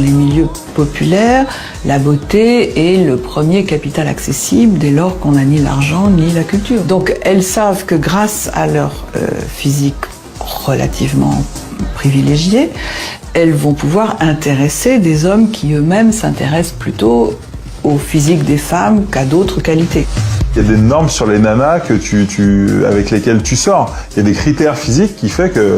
Dans les milieux populaires, la beauté est le premier capital accessible dès lors qu'on n'a ni l'argent ni la culture. Donc elles savent que grâce à leur physique relativement privilégié, elles vont pouvoir intéresser des hommes qui eux-mêmes s'intéressent plutôt au physique des femmes qu'à d'autres qualités. Il y a des normes sur les nanas avec lesquelles tu sors. Il y a des critères physiques qui font que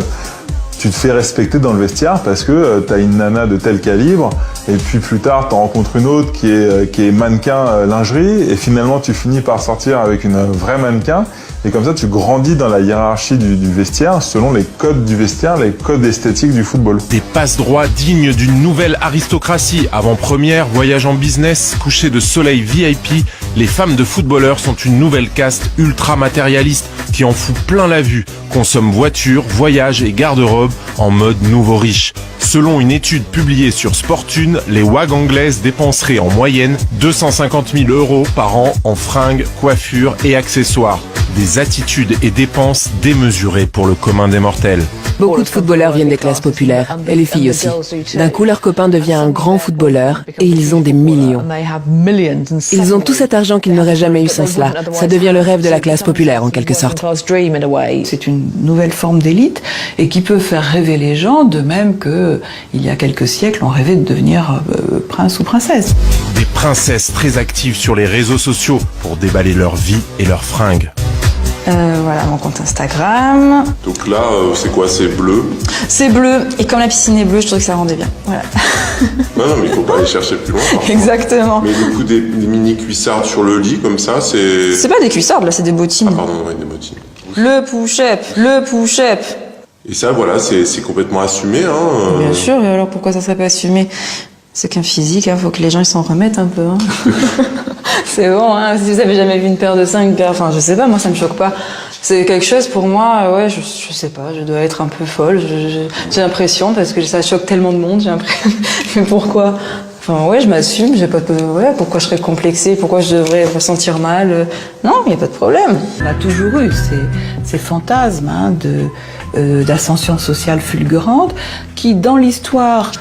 tu te fais respecter dans le vestiaire parce que tu as une nana de tel calibre et puis plus tard tu en rencontres une autre qui est mannequin lingerie et finalement tu finis par sortir avec une vraie mannequin et comme ça tu grandis dans la hiérarchie du vestiaire selon les codes du vestiaire, les codes esthétiques du football. Des passe-droits dignes d'une nouvelle aristocratie. Avant-première, voyage en business, coucher de soleil VIP, les femmes de footballeurs sont une nouvelle caste ultra matérialiste qui en fout plein la vue, consomme voitures, voyages et garde-robe en mode nouveau riche. Selon une étude publiée sur Sportune, les WAG anglaises dépenseraient en moyenne 250 000 € par an en fringues, coiffures et accessoires. Des attitudes et dépenses démesurées pour le commun des mortels. Beaucoup de footballeurs viennent des classes populaires, et les filles aussi. D'un coup, leur copain devient un grand footballeur, et ils ont des millions. Ils ont tout cet argent qu'ils n'auraient jamais eu sans cela. Ça devient le rêve de la classe populaire, en quelque sorte. C'est une nouvelle forme d'élite, et qui peut faire rêver les gens, de même que, il y a quelques siècles, on rêvait de devenir prince ou princesse. Des princesses très actives sur les réseaux sociaux pour déballer leur vie et leurs fringues. Voilà mon compte Instagram. Donc là, c'est quoi? C'est bleu? C'est bleu, et comme la piscine est bleue, je trouvais que ça rendait bien. Voilà. Non, mais il faut pas aller chercher plus loin. Exactement. Mais du coup, des mini cuissardes sur le lit, comme ça, c'est... C'est pas des cuissardes, là, c'est des bottines. Ah pardon, ouais, des bottines. Le push-up. Et ça, voilà, c'est complètement assumé, hein. Bien sûr, et alors pourquoi ça serait pas assumé? C'est qu'un physique, faut que les gens ils s'en remettent un peu. Hein. C'est bon, hein. Si vous avez jamais vu une paire de seins, enfin je sais pas, moi ça me choque pas. C'est quelque chose pour moi, ouais, je sais pas, je dois être un peu folle. J'ai l'impression parce que ça choque tellement de monde. J'ai l'impression. Mais pourquoi? Enfin ouais, je m'assume. J'ai pas de, ouais, pourquoi je serais complexée? Pourquoi je devrais ressentir mal? Non, il y a pas de problème. On a toujours eu ces fantasmes hein, d'ascension sociale fulgurante qui, dans l'histoire,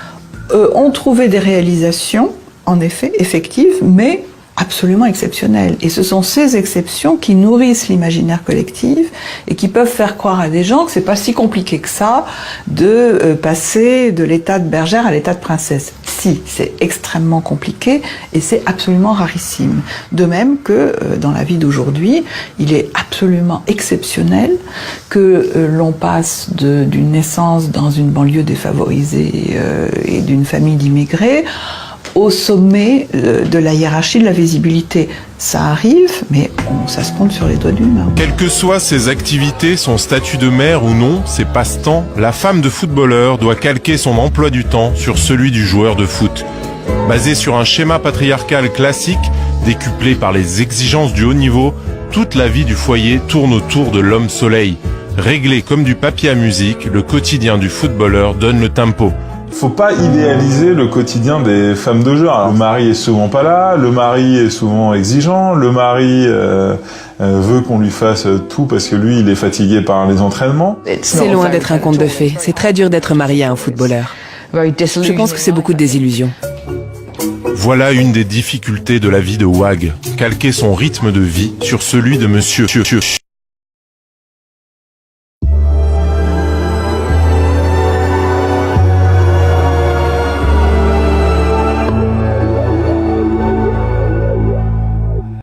ont trouvé des réalisations, en effet, effectives, mais absolument exceptionnelles. Et ce sont ces exceptions qui nourrissent l'imaginaire collectif et qui peuvent faire croire à des gens que c'est pas si compliqué que ça de passer de l'état de bergère à l'état de princesse. Si, c'est extrêmement compliqué et c'est absolument rarissime. De même que dans la vie d'aujourd'hui, il est absolument exceptionnel que l'on passe d'une naissance dans une banlieue défavorisée et d'une famille d'immigrés au sommet de la hiérarchie de la visibilité. Ça arrive, mais ça se compte sur les doigts d'une main. Quelles que soient ses activités, son statut de mère ou non, ses passe-temps, la femme de footballeur doit calquer son emploi du temps sur celui du joueur de foot. Basé sur un schéma patriarcal classique, décuplé par les exigences du haut niveau, toute la vie du foyer tourne autour de l'homme soleil. Réglé comme du papier à musique, le quotidien du footballeur donne le tempo. Faut pas idéaliser le quotidien des femmes de genre. Le mari est souvent pas là, le mari est souvent exigeant, le mari veut qu'on lui fasse tout parce que lui il est fatigué par les entraînements. C'est loin d'être un conte de fées. C'est très dur d'être marié à un footballeur. Je pense que c'est beaucoup de désillusions. Voilà une des difficultés de la vie de WAG, calquer son rythme de vie sur celui de monsieur.